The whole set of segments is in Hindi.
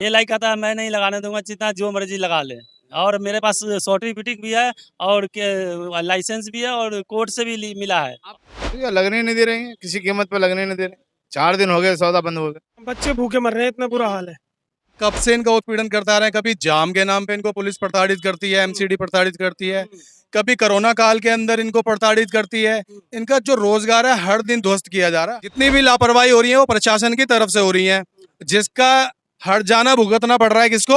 ये लाइक आता है, मैं नहीं लगाने दूंगा, जितना जो मर्जी लगा ले। और मेरे पास सर्टिफिकेट भी है और लाइसेंस भी है और कोर्ट से भी मिला है। भैया लगने नहीं दे रहे हैं, किसी कीमत पे लगने नहीं दे रहे। 4 दिन हो गए, सौदा बंद हो गया। बच्चे भूखे मर रहे हैं, इतना बुरा हाल है। कब से इनका उत्पीड़न करता आ रहे हैं। कभी जाम के नाम पे इनको पुलिस प्रताड़ित करती है, एमसीडी प्रताड़ित करती है, कभी कोरोना काल के अंदर इनको प्रताड़ित करती है। इनका जो रोजगार है हर दिन ध्वस्त किया जा रहा है। जितनी भी लापरवाही हो रही है वो प्रशासन की तरफ से हो रही है, जिसका हर जाना भुगतना पड़ रहा है किसको?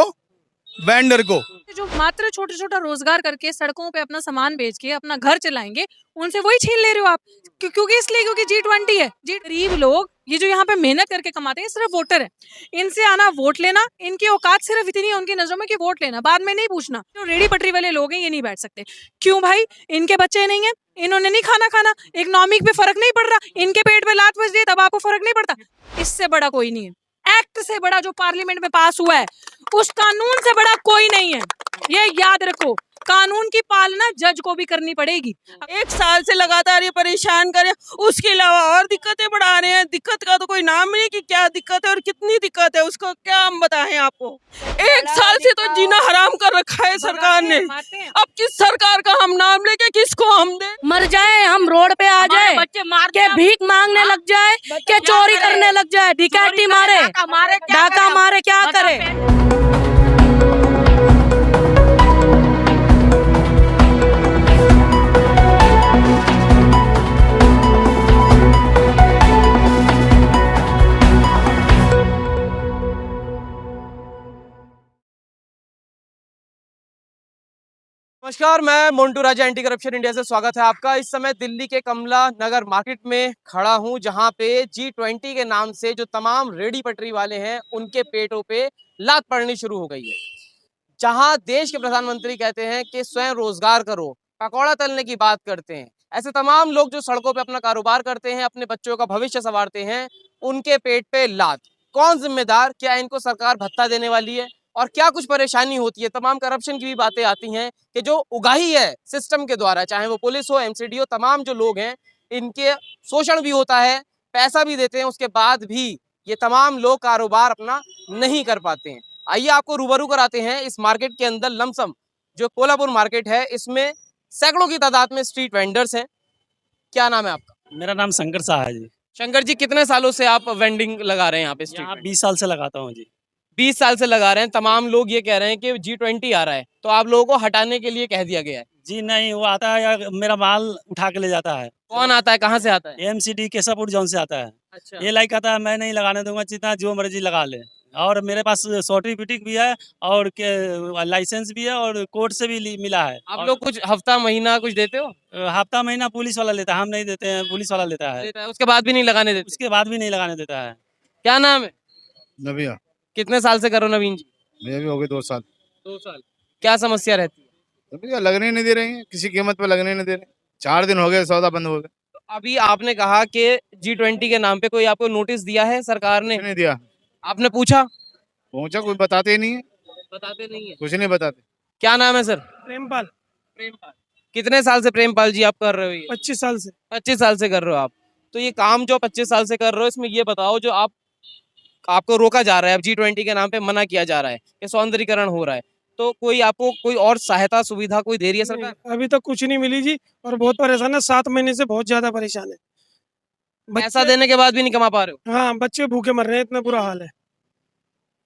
वेंडर को। जो मात्र छोटा छोटा रोजगार करके सड़कों पे अपना सामान बेच के अपना घर चलाएंगे, उनसे वही छीन ले रहे हो आप। क्योंकि इसलिए क्योंकि G20 है। जी गरीब लोग ये जो यहाँ पे मेहनत करके कमाते हैं सिर्फ वोटर है। इनसे आना वोट लेना, इनकी औकात सिर्फ इतनी है उनकी नजरों में कि वोट लेना, बाद में नहीं पूछना। जो रेडी पटरी वाले लोग हैं ये नहीं बैठ सकते। क्यों भाई? इनके बच्चे नहीं है, इन्होंने नहीं खाना, इकोनॉमिक पे फर्क नहीं पड़ रहा, इनके पेट पे लात बज रही है तब आपको फर्क नहीं पड़ता। इससे बड़ा कोई नहीं है। एक्ट से बड़ा जो पार्लियामेंट में पास हुआ है, उस कानून से बड़ा कोई नहीं है। ये याद रखो, कानून की पालना जज को भी करनी पड़ेगी। 1 साल से लगातार ये परेशान करे, उसके अलावा और दिक्कतें बढ़ा रहे हैं। दिक्कत का तो कोई नाम नहीं कि क्या दिक्कत है और कितनी दिक्कत है, उसको क्या हम बताएं आपको। 1 साल से तो जीना हराम कर रखा है सरकार ने। अब किस सरकार का हम नाम लेके किसको हम दे? मर जाए, हम रोड पे आ जाए, के भीख मांगने लग जाए, के चोरी करने लग जाए, डकैती मारे, डाका मारे, क्या करे? नमस्कार, मैं मोन्टू राजा एंटी करप्शन इंडिया से स्वागत है आपका। इस समय दिल्ली के कमला नगर मार्केट में खड़ा हूं, जहां पे G20 के नाम से जो तमाम रेडी पटरी वाले हैं उनके पेटों पे लात पड़नी शुरू हो गई है। जहां देश के प्रधानमंत्री कहते हैं कि स्वयं रोजगार करो, पकौड़ा तलने की बात करते हैं, ऐसे तमाम लोग जो सड़कों पे अपना कारोबार करते हैं, अपने बच्चों का भविष्य संवारते हैं, उनके पेट पे लात। कौन जिम्मेदार? क्या इनको सरकार भत्ता देने वाली है और क्या कुछ परेशानी होती है? तमाम करप्शन की भी बातें आती हैं कि जो उगाही है सिस्टम के द्वारा, चाहे वो पुलिस हो, एमसीडी हो, तमाम जो लोग हैं इनके शोषण भी होता है, पैसा भी देते हैं, उसके बाद भी ये तमाम लोग कारोबार अपना नहीं कर पाते हैं। आइए आपको रूबरू कराते हैं इस मार्केट के अंदर। लमसम जो कोल्हापुर मार्केट है, इसमें सैकड़ों की तादाद में स्ट्रीट वेंडर्स हैं। क्या नाम है आपका? मेरा नाम शंकर शाह है जी। शंकर जी, कितने सालों से आप वेंडिंग लगा रहे हैं यहाँ पे? यहाँ 20 साल से लगाता हूँ जी। 20 साल से लगा रहे हैं। तमाम लोग ये कह रहे हैं कि G20 आ रहा है, तो आप लोगों को हटाने के लिए कह दिया गया है। जी नहीं, वो आता है या मेरा माल उठा के ले जाता है। कौन आता है, कहाँ से आता है? एमसीडी केसापुर जोन से आता है। अच्छा। ये लाइक आता है, मैं नहीं लगाने दूंगा, जितना जो मर्जी लगा ले। और मेरे पास सर्टिफिकेट भी है और लाइसेंस भी है और कोर्ट से भी मिला है। आप लोग कुछ हफ्ता महीना कुछ देते हो? हफ्ता महीना पुलिस वाला लेता है, हम नहीं देते हैं, पुलिस वाला लेता है। देता है, उसके बाद भी नहीं लगाने देते? उसके बाद भी नहीं लगाने देता है। क्या नाम है? नबिया। कितने साल से करो नवीन जी? भैया भी हो गए 2 साल। 2 साल। क्या समस्या रहती है? तो भैया लगने नहीं दे रहे हैं, किसी कीमत पे लगने नहीं दे रहे। 4 दिन हो गए, सौदा बंद हो गया। तो अभी आपने कहा कि G20 के नाम पे कोई आपको नोटिस दिया है सरकार ने? कुछ नहीं दिया। आपने पूछा? पहुंचा, कोई बताते ही नहीं है, बताते नहीं है। कुछ नहीं बताते। क्या नाम है सर? प्रेमपाल। प्रेमपाल। कितने साल से प्रेमपाल जी आप कर रहे हो ये? 25 साल से। 25 साल से कर रहे हो आप। तो ये काम जो 25 साल से कर रहे हो, इसमें ये बताओ, जो आपको रोका जा रहा है, अब G20 के नाम पे मना किया जा रहा है कि सौंदर्यीकरण हो रहा है, तो कोई आपको कोई और सहायता सुविधा कोई दे रही है सरकार? अभी तक कुछ नहीं मिली जी, और बहुत परेशान है। 7 महीने से बहुत ज्यादा परेशान है। पैसा देने के बाद भी नहीं कमा पा रहे हो? हाँ, बच्चे भूखे मर रहे हैं, इतना बुरा हाल है।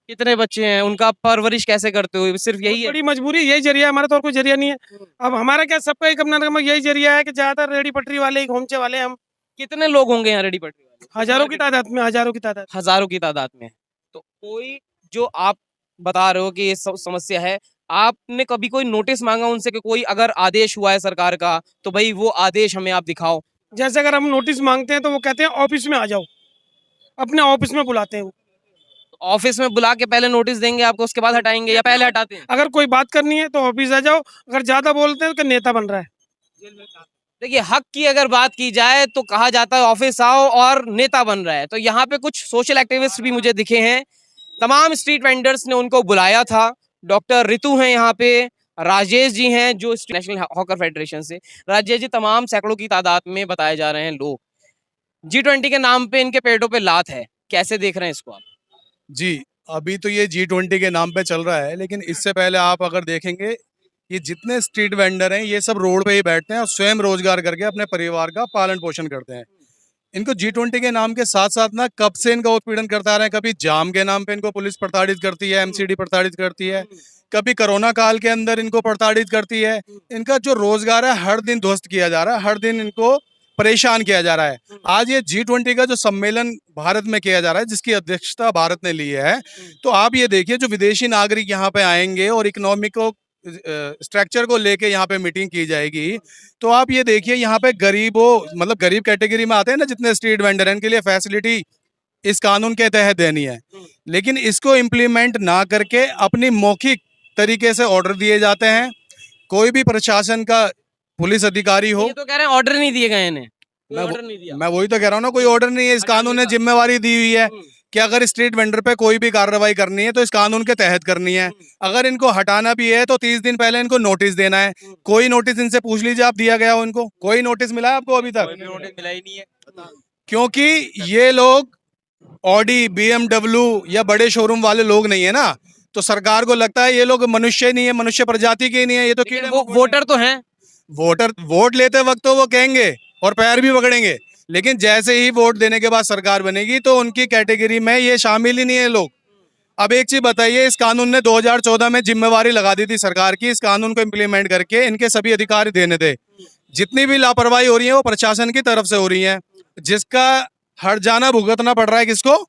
कितने बच्चे हैं, उनका परवरिश कैसे करते हो? सिर्फ यही है? बड़ी मजबूरी, यही जरिया है हमारा, तो और कोई जरिया नहीं है। अब हमारा क्या, सबका एक अपना यही जरिया है कि ज्यादातर रेडी पटरी वाले, घोमचे वाले हम। कितने लोग होंगे यहाँ रेडी पटरी वाले? हजारों की तादाद में, हजारों की तादाद। हजारों की तादाद में। तो कोई, जो आप बता रहे हो कि ये समस्या है, आपने कभी कोई नोटिस मांगा उनसे कि कोई अगर आदेश हुआ है सरकार का तो भाई वो आदेश हमें आप दिखाओ? जैसे अगर हम नोटिस मांगते हैं तो वो कहते हैं ऑफिस में आ जाओ, अपने ऑफिस में बुलाते हैं वो। ऑफिस में बुला के पहले नोटिस देंगे आपको, उसके बाद हटाएंगे या पहले हटाते हैं? अगर कोई बात करनी है तो ऑफिस आ जाओ, अगर ज्यादा बोलते हैं तो नेता बन रहा है। देखिए, हक की अगर बात की जाए तो कहा जाता है ऑफिस आओ और नेता बन रहा है। तो यहाँ पे कुछ सोशल एक्टिविस्ट भी मुझे दिखे हैं, तमाम स्ट्रीट वेंडर्स ने उनको बुलाया था। डॉक्टर रितु हैं यहाँ पे, राजेश जी हैं जो नेशनल हॉकर फेडरेशन से। राजेश जी, तमाम सैकड़ों की तादाद में बताए जा रहे हैं लोग G20 के नाम पे इनके पेटों पे लात है, कैसे देख रहे हैं इसको आप? जी, अभी तो ये G20 के नाम पे चल रहा है, लेकिन इससे पहले आप अगर देखेंगे ये जितने स्ट्रीट वेंडर हैं ये सब रोड पे ही बैठते हैं और स्वयं रोजगार करके अपने परिवार का पालन पोषण करते हैं। इनको G20 के नाम के साथ साथ ना कब से इनका उत्पीड़न करता आ रहे हैं। कभी जाम के नाम पे इनको पुलिस प्रताड़ित करती है, MCD प्रताड़ित करती है, कभी कोरोना काल के अंदर इनको प्रताड़ित करती है। इनका जो रोजगार है हर दिन ध्वस्त किया जा रहा है, हर दिन इनको परेशान किया जा रहा है। आज ये G20 का जो सम्मेलन भारत में किया जा रहा है, जिसकी अध्यक्षता भारत ने ली है, तो आप ये देखिए जो विदेशी नागरिक यहाँ पे आएंगे और इकोनॉमिक स्ट्रक्चर को लेके यहाँ पे मीटिंग की जाएगी, तो आप ये देखिए यहाँ पे गरीबों मतलब गरीब कैटेगरी में आते हैं ना जितने स्ट्रीट वेंडर हैं, इनके लिए फैसिलिटी इस कानून के तहत देनी है, लेकिन इसको इम्प्लीमेंट ना करके अपनी मौखिक तरीके से ऑर्डर दिए जाते हैं। कोई भी प्रशासन का पुलिस अधिकारी हो, ये तो कह रहे हैं ऑर्डर नहीं दिए गए इन्हें, कोई मैं ऑर्डर नहीं दिया। मैं वही तो कह रहा हूँ ना, कोई ऑर्डर नहीं है। इस कानून ने जिम्मेवारी दी हुई है कि अगर स्ट्रीट वेंडर पे कोई भी कार्रवाई करनी है तो इस कानून के तहत करनी है। अगर इनको हटाना भी है तो 30 दिन पहले इनको नोटिस देना है। कोई नोटिस इनसे पूछ लीजिए आप, दिया गया हो इनको? कोई नोटिस मिला है आपको अभी तक? नोटिस मिला ही नहीं है, क्योंकि ये लोग ऑडी, BMW या बड़े शोरूम वाले लोग नहीं है ना, तो सरकार को लगता है ये लोग मनुष्य नहीं है, मनुष्य प्रजाति के नहीं है, ये तो कीड़े वो वोटर तो हैं। वोट लेते वक्त तो वो कहेंगे और पैर भी पकड़ेंगे, लेकिन जैसे ही वोट देने के बाद सरकार बनेगी तो उनकी कैटेगरी में ये शामिल ही नहीं है लोग। अब एक चीज बताइए, इस कानून ने 2014 में जिम्मेवारी लगा दी थी सरकार की, इस कानून को इम्प्लीमेंट करके इनके सभी अधिकार देने थे। जितनी भी लापरवाही हो रही है वो प्रशासन की तरफ से हो रही है, जिसका हर जाना भुगतना पड़ रहा है किसको?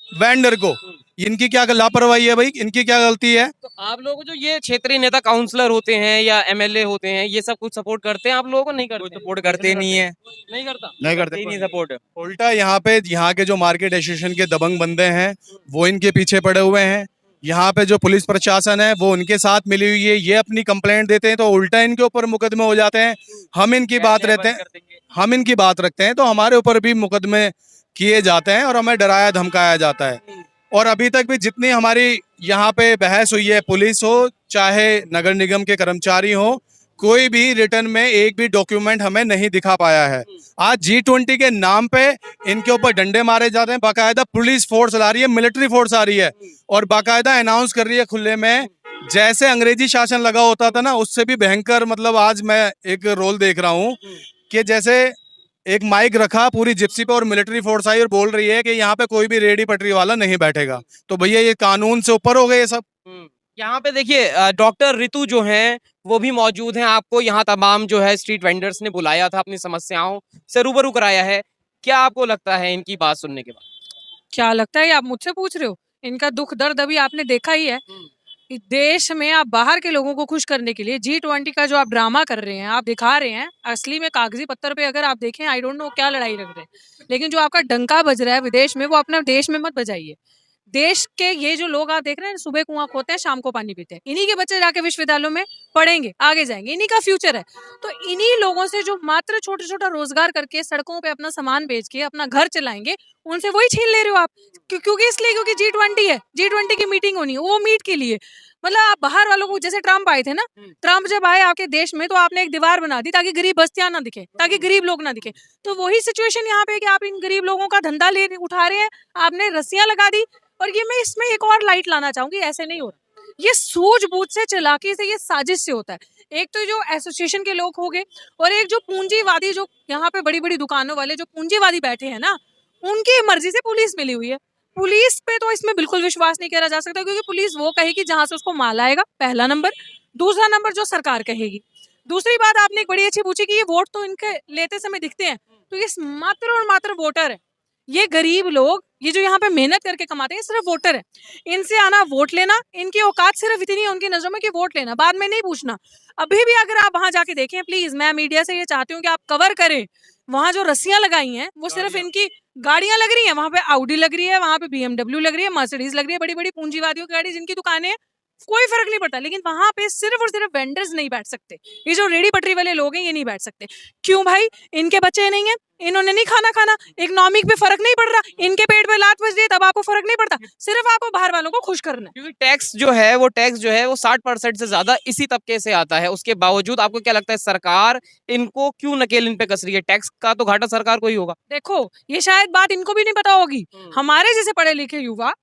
वेंडर को। इनकी क्या लापरवाही है भाई, इनकी क्या गलती है? तो आप लोग जो ये क्षेत्रीय नेता काउंसलर होते हैं या MLA होते हैं, ये सब कुछ सपोर्ट करते हैं आप लोगों को? नहीं करते? सपोर्ट करते नहीं है, नहीं करता, नहीं करते। नहीं सपोर्ट। उल्टा यहाँ पे यहाँ के जो मार्केट एसोसिएशन के दबंग बंदे हैं वो इनके पीछे पड़े हुए हैं। यहाँ पे जो पुलिस प्रशासन है वो उनके साथ मिली हुई है। ये अपनी कंप्लेंट देते हैं तो उल्टा इनके ऊपर मुकदमे हो जाते हैं। हम इनकी बात रखते हैं तो हमारे ऊपर भी मुकदमे किए जाते हैं और हमें डराया धमकाया जाता है। और अभी तक भी जितनी हमारी यहाँ पे बहस हुई है, पुलिस हो चाहे नगर निगम के कर्मचारी हो, कोई भी रिटर्न में एक भी डॉक्यूमेंट हमें नहीं दिखा पाया है। आज G20 के नाम पे इनके ऊपर डंडे मारे जाते हैं, बाकायदा पुलिस फोर्स ला रही है, मिलिट्री फोर्स आ रही है और बाकायदा अनाउंस कर रही है खुले में, जैसे अंग्रेजी शासन लगा होता था ना उससे भी भयंकर। मतलब आज मैं एक रोल देख रहा हूँ कि जैसे एक माइक रखा पूरी जिप्सी पे और मिलिट्री फोर्स आई और बोल रही है कि यहाँ पे कोई भी रेडी पटरी वाला नहीं बैठेगा। तो भैया ये कानून से ऊपर हो गए ये सब। यहाँ पे देखिए डॉक्टर ऋतु जो हैं वो भी मौजूद हैं। आपको यहाँ तमाम जो है स्ट्रीट वेंडर्स ने बुलाया था, अपनी समस्याओं से रूबरू कराया है। क्या आपको लगता है इनकी बात सुनने के बाद? क्या लगता है, ये आप मुझसे पूछ रहे हो? इनका दुख दर्द अभी आपने देखा ही है। इस देश में आप बाहर के लोगों को खुश करने के लिए G20 का जो आप ड्रामा कर रहे हैं, आप दिखा रहे हैं, असली में कागजी पत्थर पे अगर आप देखें, आई डोंट नो क्या लड़ाई लग रहे हैं, लेकिन जो आपका डंका बज रहा है विदेश में, वो अपना देश में मत बजाइए। देश के ये जो लोग आप देख रहे हैं, सुबह कुआं खोते हैं, शाम को पानी पीते हैं, इन्हीं के बच्चे जाके विश्वविद्यालयों में पढ़ेंगे, आगे जाएंगे, इन्हीं का फ्यूचर है। तो इन्हीं लोगों से जो मात्र छोटा छोटा रोजगार करके सड़कों पे अपना सामान बेच के अपना घर चलाएंगे, उनसे वही छीन ले रहे हो आप। क्योंकि इसलिए क्योंकि G20 है, G20 की मीटिंग होनी है, वो मीट के लिए। मतलब आप बाहर वालों को, जैसे ट्रम्प आए थे ना, ट्रम्प जब आए आपके देश में तो आपने एक दीवार बना दी ताकि गरीब बस्तियां ना दिखे, ताकि गरीब लोग ना दिखे। तो वही सिचुएशन यहाँ पे कि आप इन गरीब लोगों का धंधा ले उठा रहे हैं, आपने रस्सियां लगा दी। और ये मैं इसमें एक और लाइट लाना चाहूंगी, ऐसे नहीं हो रहा, ये सूझबूझ से, चालाकी से, ये साजिश से होता है। एक तो जो एसोसिएशन के लोग हो गए और एक जो पूंजीवादी, जो यहाँ पे बड़ी बड़ी दुकानों वाले जो पूंजीवादी बैठे हैं ना, उनकी मर्जी से पुलिस मिली हुई है। पुलिस पे तो इसमें बिल्कुल विश्वास नहीं किया जा सकता, क्योंकि पुलिस वो कहेगी जहां से उसको माल आएगा, पहला नंबर। दूसरा नंबर जो सरकार कहेगी। दूसरी बात आपने एक बड़ी अच्छी पूछी कि ये वोट तो इनके लेते समय दिखते हैं, तो ये मात्र और मात्र वोटर है। ये गरीब लोग, ये जो यहाँ पे मेहनत करके कमाते हैं, सिर्फ वोटर है। इनसे आना, वोट लेना, इनकी औकात सिर्फ इतनी है उनकी नजरों में कि वोट लेना, बाद में नहीं पूछना। अभी भी अगर आप वहां जाके देखें, प्लीज, मैं मीडिया से ये चाहती हूँ कि आप कवर करें, वहां जो रस्सियां लगाई हैं वो सिर्फ इनकी गाड़ियां लग रही हैं। वहां पे Audi लग रही है, वहां पे BMW लग रही है, मर्सिडीज लग रही है, बड़ी बड़ी पूंजीवादियों की गाड़ी जिनकी दुकानें हैं, कोई फर्क नहीं पड़ता। लेकिन वहां पे सिर्फ और सिर्फ वेंडर्स नहीं बैठ सकते, ये जो रेडी पटरी वाले लोग हैं ये नहीं बैठ सकते। क्यों भाई? इनके बच्चे नहीं है, इन्होंने नहीं खाना, इकोनॉमिक पे फर्क नहीं पड़ रहा, इनके पेट पे लात बज रही है, तब आपको फर्क नहीं पड़ता। सिर्फ आपको बाहर वालों को खुश करना है। क्योंकि टैक्स जो है वो 60% से ज्यादा इसी तबके से आता है। उसके बावजूद आपको क्या लगता है सरकार इनको क्यों नकेल इन पे कस रही है? टैक्स का तो घाटा सरकार को ही होगा। देखो, ये शायद बात इनको भी नहीं पता होगी। हमारे जैसे पढ़े लिखे युवा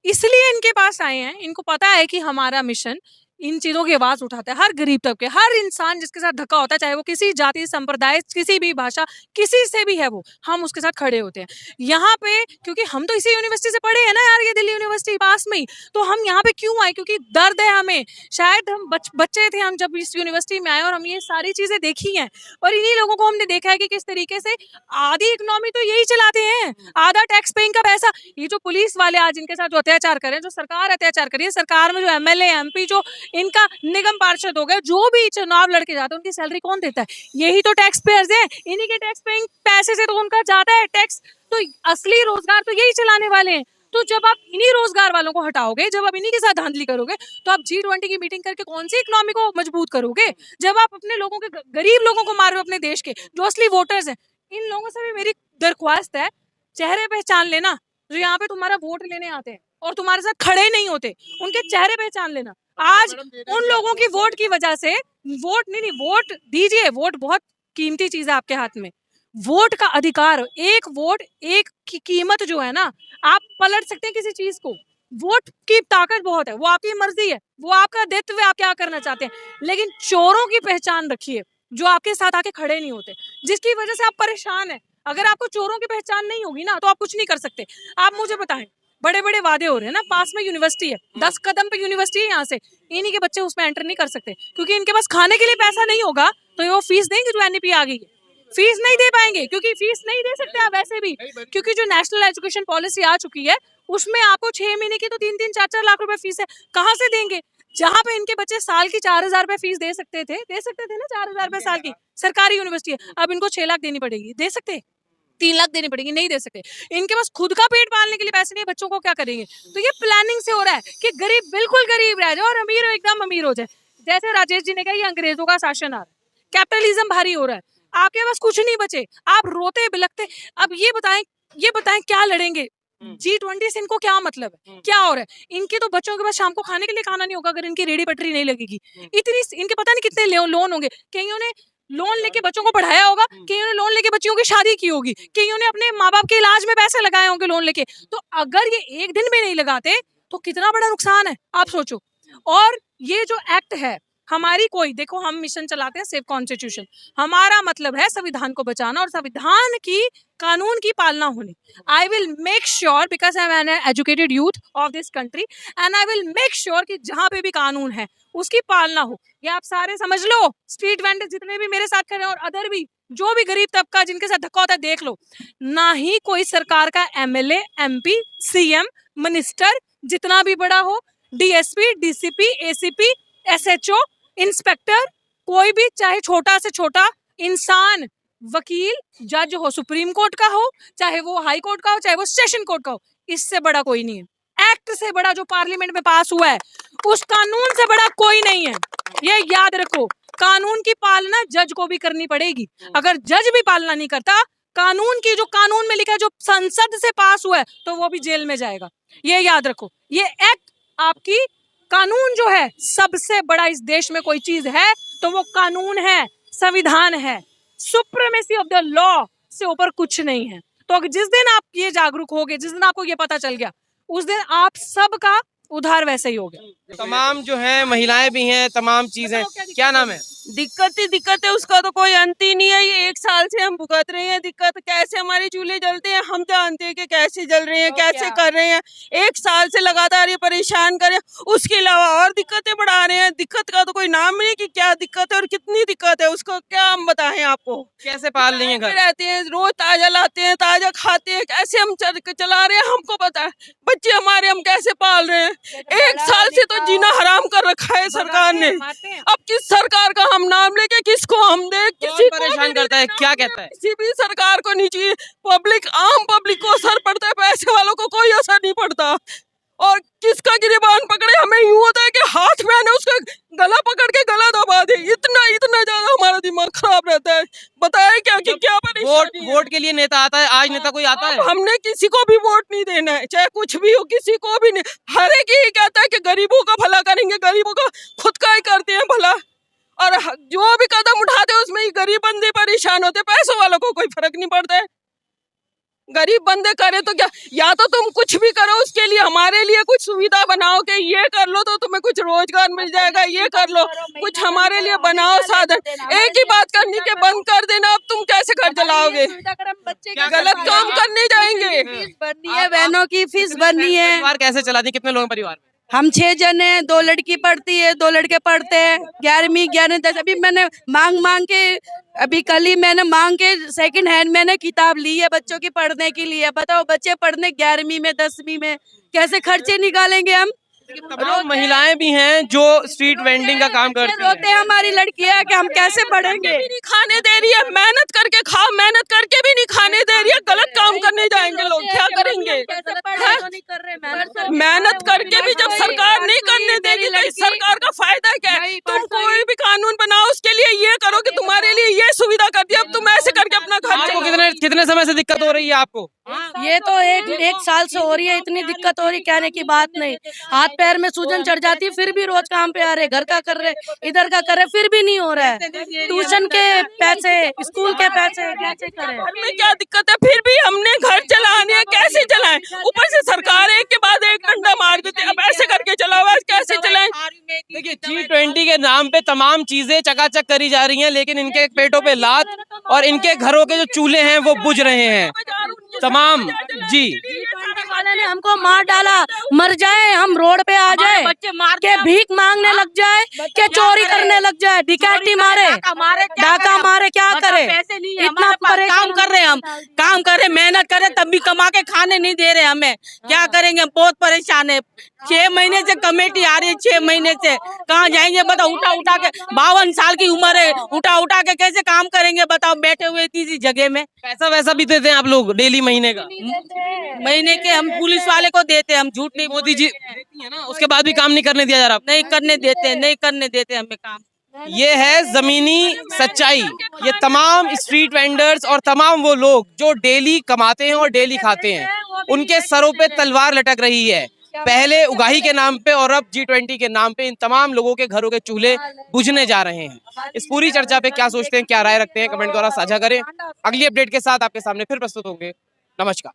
इसलिए इनके पास आए हैं। इनको पता है कि हमारा मिशन इन चीजों की आवाज उठाता है। हर गरीब तबके, हर इंसान जिसके साथ धक्का होता है, चाहे वो किसी जाति, संप्रदाय, किसी भी भाषा, किसी से भी है, वो हम उसके साथ खड़े होते हैं यहाँ पे। क्योंकि हम तो इसी यूनिवर्सिटी से पढ़े हैं ना यार, ये दिल्ली यूनिवर्सिटी पास में ही। तो हम यहाँ पे क्यों आए? क्योंकि दर्द है हमें। शायद हम बच्चे थे हम जब इस यूनिवर्सिटी में आए, और हम ये सारी चीजें देखी हैं, और इन्हीं लोगों को हमने देखा है कि किस तरीके से आधी इकोनॉमी तो यही चलाते हैं, आधा टैक्स पेइंग का पैसा। ये जो पुलिस वाले आज इनके साथ जो अत्याचार कर रहे हैं, जो सरकार अत्याचार कर रही है, सरकार में जो एमएलए एमपी, जो इनका निगम पार्षद हो गए, जो भी चुनाव लड़के जाते हैं, उनकी सैलरी कौन देता है? यही तो टैक्स पेयर्स हैं। इन्हीं के टैक्स पेइंग पैसे से तो उनका जाता है टैक्स। तो असली रोजगार तो यही चलाने वाले हैं। तो जब आप इन्हीं रोजगार वालों को हटाओगे, जब आप इन्हीं के साथ धांधली करोगे, तो आप G20 की मीटिंग करके कौन सी इकोनॉमी को मजबूत करोगे? जब आप अपने लोगों के, गरीब लोगों को मार रहे हो, अपने देश के जो असली वोटर्स हैं। इन लोगों से भी मेरी दरख्वास्त है, चेहरे पहचान लेना। जो यहाँ पे तुम्हारा वोट लेने आते हैं और तुम्हारे साथ खड़े नहीं होते, उनके चेहरे पहचान लेना। आज उन लोगों की वोट की वजह से, वोट नहीं, वोट दीजिए, वोट बहुत कीमती चीज है आपके हाथ में। वोट का अधिकार, एक वोट, एक की कीमत जो है ना, आप पलट सकते हैं किसी चीज को। वोट की ताकत बहुत है, वो आपकी मर्जी है, वो आपका दायित्व है, आप क्या करना चाहते हैं। लेकिन चोरों की पहचान रखिए, जो आपके साथ आके खड़े नहीं होते, जिसकी वजह से आप परेशान हैं। अगर आपको चोरों की पहचान नहीं होगी ना, तो आप कुछ नहीं कर सकते। आप मुझे बताएं, बड़े बड़े वादे हो रहे हैं ना, पास में यूनिवर्सिटी है, 10 कदम पे यूनिवर्सिटी है यहाँ से, इन्हीं के बच्चे उसमें एंटर नहीं कर सकते, क्योंकि इनके पास खाने के लिए पैसा नहीं होगा। तो ये वो फीस देंगे जो एनईपी आ गई है, फीस नहीं दे पाएंगे, क्योंकि फीस नहीं दे सकते आप वैसे भी, क्योंकि जो नेशनल एजुकेशन पॉलिसी आ चुकी है, उसमें आपको 6 महीने की तो 3-3, 4-4 लाख रुपए फीस है। कहाँ से देंगे? जहाँ पे इनके बच्चे साल की 4,000 रुपए फीस दे सकते थे ना, 4,000 रुपए साल की सरकारी यूनिवर्सिटी है, अब इनको 6 लाख देनी पड़ेगी। दे सकते? 3 लाख देनी पड़ेगी? नहीं दे सकते। इनके पास खुद का पेट पालने के लिए पैसे नहीं, बच्चों को क्या करेंगे? तो ये प्लानिंग से हो रहा है कि गरीब बिल्कुल गरीब रह जाए और अमीर एकदम अमीर हो जाए। जैसे राजेश जी ने कहा, ये अंग्रेजों का शासन आ रहा है, कैपिटलिज्म भारी हो रहा है, आपके पास कुछ नहीं बचे, आप रोते बिलखते। अब ये बताएं क्या लड़ेंगे? G20 से इनको क्या मतलब है? क्या हो रहा है? इनके तो बच्चों के पास शाम को खाने के लिए खाना नहीं होगा अगर इनकी रेडी पटरी नहीं लगेगी। इतनी इनके पता नहीं कितने लोन होंगे, कईयों ने लोन लेके बच्चों को पढ़ाया होगा, कईयों ने लोन लेके बच्चियों की शादी की होगी, कईयों ने अपने माँ बाप के इलाज में पैसे लगाए होंगे लोन लेके। तो अगर ये एक दिन में नहीं लगाते तो कितना बड़ा नुकसान है, आप सोचो। और ये जो एक्ट है, हमारी कोई, देखो हम मिशन चलाते हैं सेव कॉन्स्टिट्यूशन, हमारा मतलब है संविधान को बचाना और संविधान की, कानून की पालना होनी। I will make sure, because I am an educated youth of this country, and I will make sure कि जहाँ पे भी कानून है उसकी पालना हो। ये आप सारे समझ लो, स्ट्रीट वेंडर जितने भी मेरे साथ खड़े हैं और अदर भी, जो भी गरीब तबका जिनके साथ धक्का होता है, देख लो, ना ही कोई सरकार का एमएलए, एमपी, सीएम, मिनिस्टर, जितना भी बड़ा हो, DSP, DCP, ACP, SHO, inspector, कोई भी, चाहे छोटा से छोटा इंसान, वकील, जज हो, सुप्रीम कोर्ट का हो, चाहे वो हाई कोर्ट का हो, चाहे वो सेशन कोर्ट का हो, इससे बड़ा कोई नहीं है। एक्ट से बड़ा जो पार्लियामेंट में पास हुआ है, उस कानून से बड़ा कोई नहीं है। ये याद रखो, कानून की पालना जज को भी करनी पड़ेगी। अगर जज भी पालना नहीं करता कानून की, जो कानून में लिखा है, जो संसद से पास हुआ है, तो वो भी जेल में जाएगा। ये याद रखो। ये एक्ट आपकी, कानून जो है, सबसे बड़ा इस देश में कोई चीज है तो वो कानून है, संविधान है। सुप्रीमेसी ऑफ द लॉ से ऊपर कुछ नहीं है। तो अगर जिस दिन आप ये जागरूक होगे, जिस दिन आपको ये पता चल गया, उस दिन आप सबका उधार वैसे ही हो गया। तमाम जो है महिलाएं भी हैं, तमाम चीजें। क्या नाम है? दिक्कत है, उसका तो कोई अंत ही नहीं है। ये 1 साल से हम भुगत रहे हैं दिक्कत। कैसे हमारे चूल्हे जलते हैं हम जानते हैं कि कैसे जल रहे हैं, कैसे कर रहे हैं। 1 साल से लगातार ये परेशान कर रहे हैं, उसके अलावा और दिक्कतें बढ़ा रहे हैं। दिक्कत का तो कोई नाम नहीं कि क्या दिक्कत है और कितनी दिक्कत है, उसको क्या हम बताएं आपको। कैसे पाल रही हैं घर? रहते हैं, रोज ताजा लाते हैं, ताजा खाते हैं, कैसे हम चला रहे हैं हमको पता है। बच्चे हमारे हम कैसे पाल रहे हैं। 1 साल से तो जीना हराम कर रखा है सरकार ने। अब किस सरकार का हम नाम लेके किसको हम दे? किसी परेशान करता है, क्या कहता है? किसी भी सरकार को नहीं चाहिए। पब्लिक, आम पब्लिक को असर पड़ता है, पैसे वालों को कोई असर नहीं पड़ता। और किसका गिरबान पकड़े, हमें यूं होता है कि हाथ में आने उसका गला पकड़ के गला दबा दे। इतना ज्यादा हमारा दिमाग खराब रहता है। बताए क्या कि क्या परेशानी है। वोट के लिए नेता आता है, आज नेता कोई आता है? हमने किसी को भी वोट नहीं देना है, चाहे कुछ भी हो, किसी को भी नहीं। हर एक ही कहता है कि गरीबों का भला करेंगे, गरीबों का खुद का ही करते हैं भला, और जो भी कदम उठाते हैं उसमें ही गरीब बंदे परेशान होते हैं। पैसों वालों को कोई फर्क नहीं पड़ता है। गरीब बंदे करे तो क्या, या तो तुम कुछ भी करो उसके लिए, हमारे लिए कुछ सुविधा बनाओ कि ये कर लो तो तुम्हें कुछ रोजगार मिल जाएगा, ये कर लो कुछ हमारे लिए बनाओ साधन। एक ही बात करनी के बंद कर देना, अब तुम कैसे घर चलाओगे, गलत काम करने जाएंगे। फीस भरनी है, बहनों की फीस भरनी है। परिवार कैसे चलाती है? कितने लोग हैं परिवार में? हम 6 जन हैं, 2 लड़की पढ़ती है, 2 लड़के पढ़ते हैं, 11वीं 11 10। अभी मैंने मांग के, अभी कल ही मैंने मांग के सेकंड हैंड मैंने किताब ली है बच्चों की पढ़ने के लिए। बताओ बच्चे पढ़ने 11वीं में 10वीं में कैसे खर्चे निकालेंगे हम? तमाम महिलाएं भी हैं जो स्ट्रीट वेंडिंग का काम करती हैं। रोते हैं हमारी लड़कियां कि हम कैसे पढ़ेंगे। भी नहीं खाने दे रही है, मेहनत करके खाओ, मेहनत करके भी नहीं खाने दे रही है, गलत काम करने जाएंगे लोग, क्या करेंगे? मेहनत करके भी जब सरकार नहीं करने देगी तो इस सरकार का फायदा क्या है? तुम कोई भी कानून बनाओ उसके लिए ये करो कि तुम्हारे लिए ये सुविधा कर दी, अब तुम ऐसे करके अपना घर आपको चलाओ। कितने समय से दिक्कत हो रही है आपको? ये तो एक साल से हो रही है, इतनी दिक्कत हो रही कहने की बात नहीं। हाथ पैर में सूजन चढ़ जाती है, फिर भी रोज काम पे आ रहे, घर का कर रहे, इधर का कर रहे, फिर भी नहीं हो रहा है। ट्यूशन के पैसे, स्कूल के पैसे कैसे करें? हमें क्या दिक्कत है, फिर भी हमने घर चलाने हैं, कैसे चलाएं? ऊपर से सरकार एक के बाद एक डंडा मार देती है, अब ऐसे करके चलाओ, कैसे चलाएं? देखिए G20 के नाम पे तमाम चीजें चकाचक करी जा रही हैं, लेकिन इनके पेटों पे लात और इनके घरों के जो चूल्हे हैं वो बुझ रहे हैं तमाम। जी वाले ने हमको मार डाला, मर जाए हम, रोड पे आ जाए, के भीख मांगने लग जाए, के चोरी करने लग जाए, डिकैती मारे, डाका मारे, क्या करे? इतना काम कर रहे हैं, हम काम कर रहे, मेहनत कर रहे, तब भी कमा के खाने नहीं दे रहे हमें, क्या करेंगे? बहुत परेशान है। 6 महीने से कमेटी आ रही है, 6 महीने से कहाँ जाएंगे बताओ? उठा के 52 साल की उम्र है, उठा के कैसे काम करेंगे बताओ? बैठे हुए इसी जगह में। पैसा वैसा भी देते हैं आप लोग डेली महीने का? महीने के हम पुलिस वाले को देते हैं, हम झूठ नहीं मोदी जी देती है ना, उसके बाद भी काम नहीं करने दिया जा रहा। नहीं करने देते हमें काम। ये है जमीनी सच्चाई। ये तमाम स्ट्रीट वेंडर्स और तमाम वो लोग जो डेली कमाते हैं और डेली खाते हैं, उनके सरों पे तलवार लटक रही है। पहले उगाही के नाम पे और अब G20 के नाम पे इन तमाम लोगों के घरों के चूल्हे बुझने जा रहे हैं। इस पूरी चर्चा पे क्या सोचते हैं, क्या राय रखते हैं, कमेंट द्वारा साझा करें। अगली अपडेट के साथ आपके सामने फिर प्रस्तुत होंगे। नमस्कार।